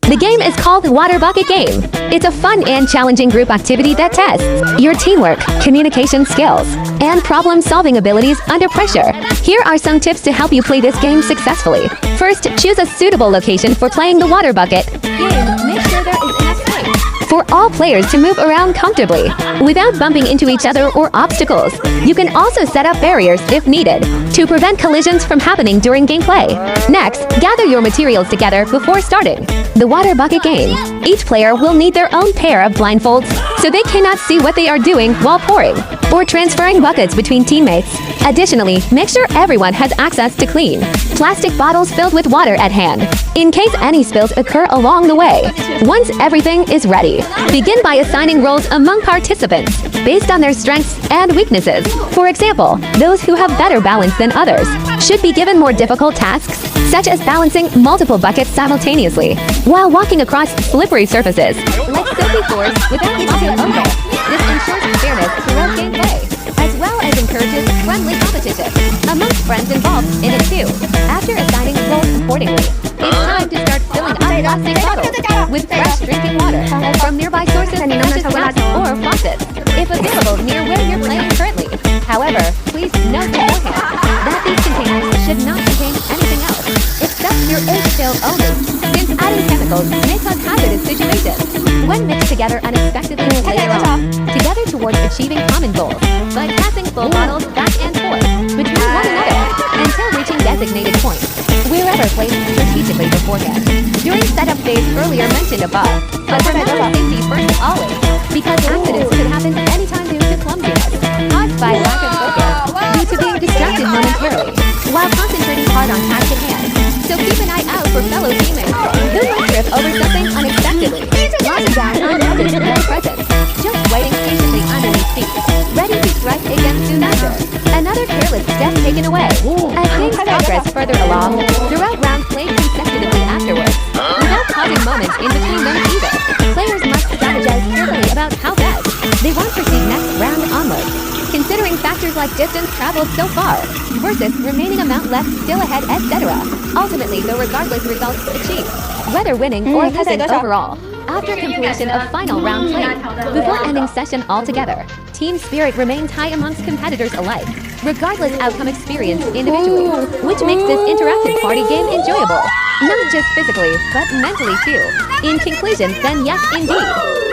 The game is called the Water Bucket Game. It's a fun and challenging group activity that tests your teamwork, communication skills, and problem-solving abilities under pressure. Here are some tips to help you play this game successfully. First, choose a suitable location for playing the water bucket game. Make sure there is enough space for all players to move around comfortably without bumping into each other or obstacles. You can also set up barriers if needed to prevent collisions from happening during gameplay. Next, gather your materials together before starting the water bucket game. Each player will need their own pair of blindfolds so they cannot see what they are doing while pouring or transferring buckets between teammates. Additionally, make sure everyone has access to clean plastic bottles filled with water at hand in case any spills occur along the way. Once everything is ready, begin by assigning roles among participants based on their strengths and weaknesses. For example, those who have better balance than others should be given more difficult tasks, such as balancing multiple buckets simultaneously while walking across slippery surfaces, like soapy floors without knocking over. This ensures fairness throughout gameplay, as well as encourages friendly competition amongst friends involved in it too. After assigning roles accordingly, it's time to start filling up plastic bottles with fresh drinking water from nearby sources such as taps or faucets, if available near where you're playing currently. However, please note beforehand that these containers should not contain anything else except your egg shell only, since adding chemicals may cause hazardous situations. When mixed together unexpectedly later on, together towards achieving common goals by passing full bottles back and forth between one another until reaching designated points, wherever placed strategically beforehand. During setup phase earlier mentioned above, but remember safety first always, because accidents could happen anytime due to clumsiness, caused by lack of focus, due to being distracted momentarily, while concentrating hard on task at hand. So keep an eye out for fellow teammates who might trip over something unexpectedly, lying down unnoticed in their presence, just waiting patiently underneath feet, ready to strike again soon after. Another careless step taken away. As things progress further along, throughout rounds played consecutively afterwards, without causing moments in between them either. Players must strategize carefully about how best they want to proceed next round onwards, considering factors like distance traveled so far versus remaining amount left still ahead, etc. Ultimately, though, regardless results achieved, whether winning or losing overall, after completion of final round play, before ending session altogether, team spirit remains high amongst competitors alike, regardless outcome experienced individually, which makes this interactive party game enjoyable, not just physically, but mentally too. In conclusion, then yes, indeed.